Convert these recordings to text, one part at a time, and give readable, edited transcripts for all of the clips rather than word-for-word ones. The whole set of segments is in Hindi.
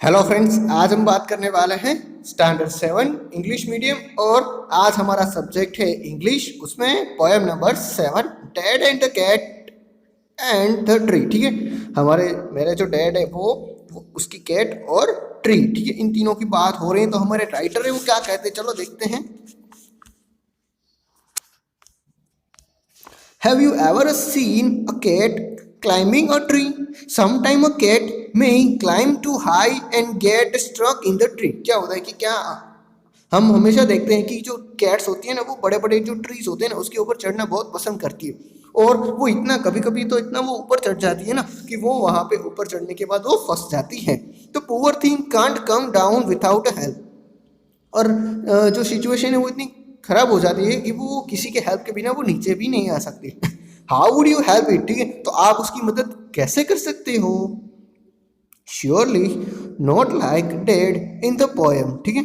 हेलो फ्रेंड्स, आज हम बात करने वाले हैं स्टैंडर्ड 7 इंग्लिश मीडियम। और आज हमारा सब्जेक्ट है इंग्लिश। उसमें poem number 7, dad and the cat and the tree. ठीक है, हमारे मेरे जो डैड है वो उसकी कैट और ट्री, ठीक है, इन तीनों की बात हो रही है। तो हमारे राइटर है वो क्या कहते हैं, चलो देखते हैं। Have you ever seen a cat climbing a tree? Sometime a cat may climb too high and get stuck in the tree. क्या होता है कि क्या हम हमेशा देखते हैं कि जो कैट्स होती है ना, वो बड़े बड़े जो ट्रीज होते हैं ना उसके ऊपर चढ़ना बहुत पसंद करती है। और वो इतना कभी कभी तो इतना वो ऊपर चढ़ जाती है ना कि वो वहां पे ऊपर चढ़ने के बाद वो फंस जाती है। तो poor thing can't come down without help. और जो सिचुएशन है वो इतनी खराब हो जाती है कि वो किसी के हेल्प के बिना वो नीचे भी नहीं आ सकती। How would you help it? ठीक है, तो आप उसकी मदद कैसे कर सकते हो? Surely not like dad in the poem. ठीक है,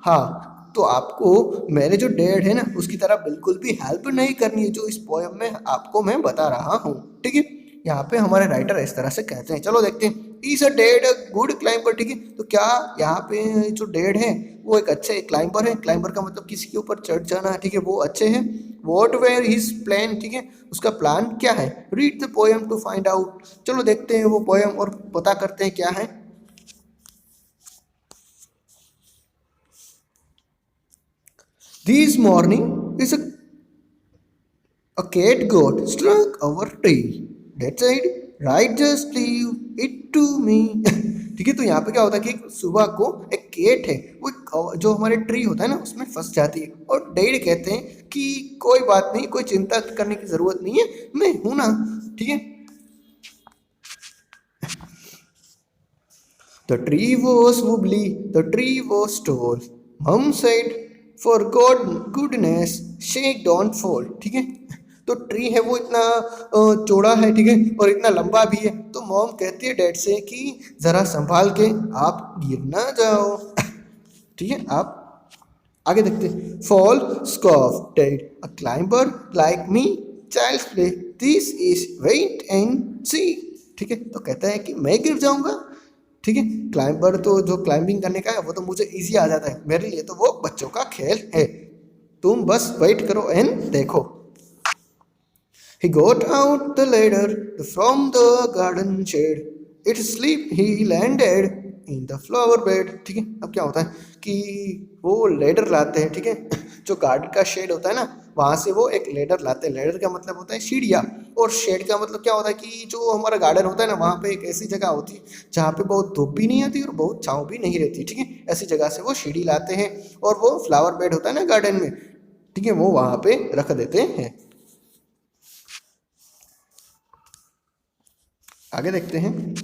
हाँ, तो आपको मेरे जो डैड है ना उसकी तरह बिल्कुल भी हेल्प नहीं करनी है जो इस पोएम में आपको मैं बता रहा हूँ। ठीक है, यहाँ पे हमारे राइटर इस तरह से कहते हैं। चलो देखते हैं। Is a dead a good climber? ठीक है, तो क्या यहाँ पे जो डेड है वो एक अच्छे क्लाइंबर है? क्लाइंबर का मतलब किसी के ऊपर चढ़ जाना। ठीक है, वो अच्छे हैं। What were his plan? ठीक है, उसका प्लान क्या है? Read the poem to find out. चलो देखते हैं वो पोएम और पता करते हैं क्या है। This morning is a cat got struck our tree. That's it. Right, just leave it to me. ठीक है, तो यहाँ पे क्या होता है कि सुबह को एक केट है वो जो हमारे ट्री होता है ना उसमें फंस जाती है। और डैड कहते हैं कि कोई बात नहीं, कोई चिंता करने की जरूरत नहीं है, मैं हूं ना। ठीक है, the tree was wobbly, the tree was tall. Mom said, for God goodness sake don't fall. ठीक है, तो ट्री है वो इतना चौड़ा है, ठीक है, और इतना लंबा भी है। तो मॉम कहती है डैड से कि जरा संभाल के, आप गिर ना जाओ। ठीक है, आप आगे देखते हैं। Fall scoff dad a climber like me child's play this is wet and sea. ठीक है, तो कहता है कि मैं गिर जाऊंगा। ठीक है, क्लाइंबर तो जो क्लाइंबिंग करने का है वो तो मुझे इजी आ जाता है, मेरे लिए तो वो बच्चों का खेल है। तुम बस वेट करो एंड देखो। He got out the ladder from the garden shade. It slipped, he landed in the flower bed. ठीक है, अब क्या होता है कि वो लेडर लाते हैं। ठीक है, जो गार्डन का शेड होता है ना वहां से वो एक लेडर लाते हैं। लेडर का मतलब होता है सीढ़िया, और शेड का मतलब क्या होता है कि जो हमारा गार्डन होता है ना वहाँ पे एक ऐसी जगह होती है जहाँ पे बहुत धूप भी नहीं आती और बहुत छाँव भी नहीं रहती। ठीक है, ऐसी जगह से वो सीढ़ी लाते हैं और वो फ्लावर बेड होता है ना गार्डन में, ठीक है, वो वहाँ पे रख देते हैं। आगे देखते हैं।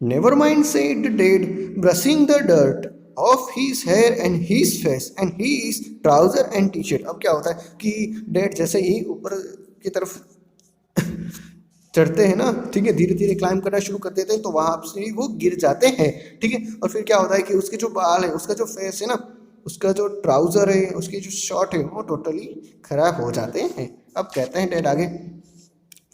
Never mind said dad brushing the dirt off his hair and his face and his trouser and T shirt. अब क्या होता है कि डेड जैसे ही ऊपर की तरफ चढ़ते हैं ना, ठीक है, धीरे धीरे क्लाइंब करना शुरू कर देते हैं तो वहां से ही वो गिर जाते हैं। ठीक है, और फिर क्या होता है कि उसके जो बाल है, उसका जो फेस है ना, उसका जो ट्राउजर है, उसकी जो शर्ट है वो टोटली खराब हो जाते हैं। अब कहते हैं डेड आगे,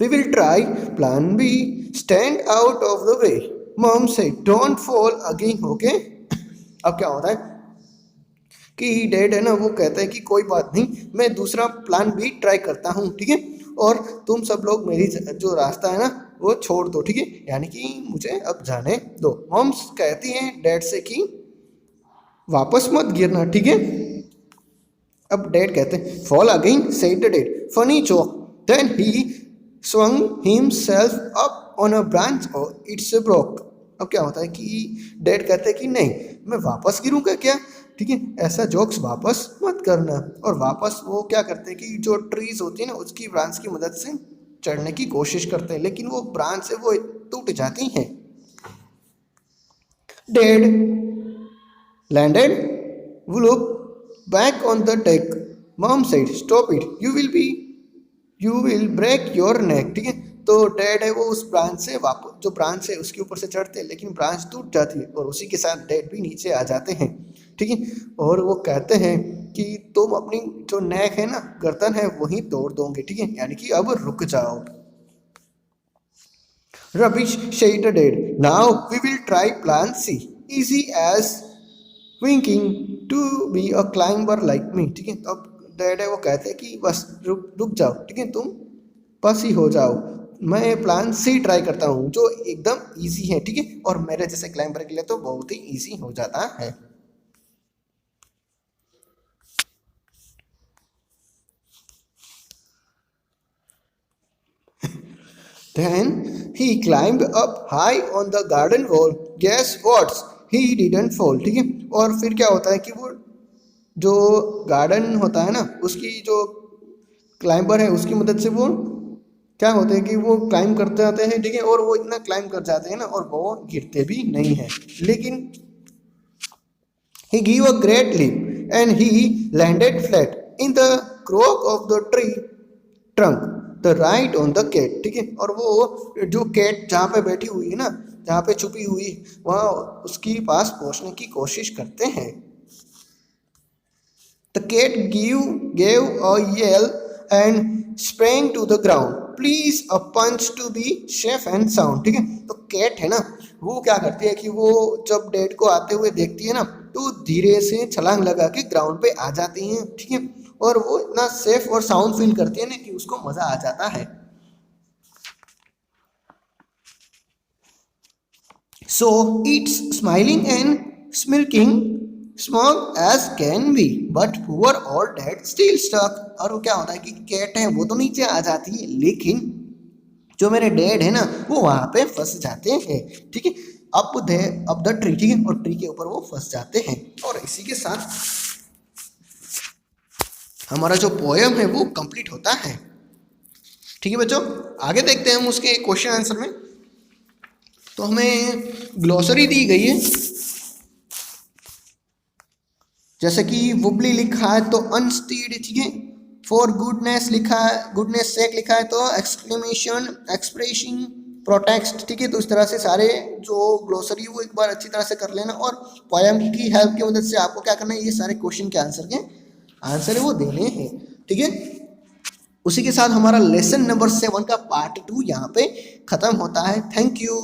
we will try plan B. Stand out of the way. Mom said, don't fall again, okay? अब क्या होता है कि डैड है ना वो कहता है कि कोई बात नहीं, मैं दूसरा प्लान भी ट्राई करता हूँ। ठीक है, और तुम सब लोग मेरी जो रास्ता है ना वो छोड़ दो। ठीक है, यानी कि मुझे अब जाने दो। मॉम्स कहती हैं डैड से कि वापस मत गिरना। ठीक है, अब डैड कहते हैं fall again said the dad funny joke then he swung himself up on a branch or it's a broke। अब क्या होता है कि डैड कहते हैं कि नहीं, मैं वापस गिरूंगा क्या? ठीक है, ऐसा जोक्स वापस मत करना। और वापस वो क्या करते हैं कि जो ट्रीज होती है ना उसकी ब्रांच की मदद से चढ़ने की कोशिश करते हैं, लेकिन वो ब्रांच से वो टूट जाती हैं। Dad landed whoop back on the deck. Mom said, "Stop it! You will break your neck." ठीक है, तो डैड है वो उस ब्रांच से वापस, जो ब्रांच है उसके ऊपर से चढ़ते हैं लेकिन ब्रांच टूट जाती है और उसी के साथ डैड भी नीचे आ जाते हैं। ठीक है, और वो कहते हैं कि तुम अपनी जो नेक है ना, गर्दन है, वहीं तोड़ दोगे। ठीक है, यानी कि अब रुक जाओ। Rubbish, said the dad. Now we will try plan C. Easy as winking to be a climber like me. ठीक है, तो अब डैड है वो कहते हैं कि बस रुक रुक जाओ, ठीक है, तुम पास ही हो जाओ, मैं प्लान सी ट्राई करता हूँ जो एकदम इजी है, ठीक है, और मेरे जैसे क्लाइंबर के लिए तो बहुत ही इजी हो जाता है. Then he climbed up high on the garden wall. Guess what? He didn't fall. ठीक है, और फिर क्या होता है कि वो जो गार्डन होता है ना उसकी जो क्लाइंबर है उसकी मदद से वो क्या होते हैं कि वो क्लाइंब करते जाते हैं, ठीक है, और वो इतना क्लाइंब कर जाते हैं ना और वो गिरते भी नहीं है. लेकिन he gave a great leap and he landed flat in the crook of the tree trunk, the right on the cat. ठीक है, और वो जो कैट जहाँ पे बैठी हुई है ना, जहाँ पे छुपी हुई, वहाँ उसकी पास पहुँचने की कोशिश करते हैं. The cat gave a yell and sprang to the ground. Please a punch to be safe and sound. ठीक है, तो कैट है ना वो क्या करती है कि वो जब डैड को आते हुए देखती है ना तो धीरे से छलांग लगा के ग्राउंड पे आ जाती है, ठीक है, और वो इतना सेफ और साउंड फील करती है ना कि उसको मजा आ जाता है. So it's smiling and smirking small as can be, but poor old dad still stuck. और वो क्या होता है कि कैट है वो तो नीचे आ जाती है लेकिन जो मेरे डैड है ना वो वहां पे फंस जाते हैं, ठीक है, अब द ट्री, ठीक है, और ट्री के ऊपर वो फंस जाते हैं. और इसी के साथ हमारा जो पोयम है वो कंप्लीट होता है. ठीक है बच्चों, आगे देखते हैं हम उसके क्वेश्चन आंसर में. तो हमें ग्लोसरी दी गई है, जैसे कि वुबली लिखा है तो अनस्टीड, ठीक है, फॉर गुडनेस लिखा है, गुडनेस सेक लिखा है तो एक्सक्लेमेशन, एक्सप्रेशन, प्रोटेक्स्ट, ठीक है. तो इस तरह से सारे जो ग्लोसरी वो एक बार अच्छी तरह से कर लेना और पोयम की हेल्प की मदद से आपको क्या करना है, ये सारे क्वेश्चन के आंसर है वो देने हैं, ठीक है. उसी के साथ हमारा लेसन नंबर 7 का पार्ट 2 यहाँ पे खत्म होता है. Thank you.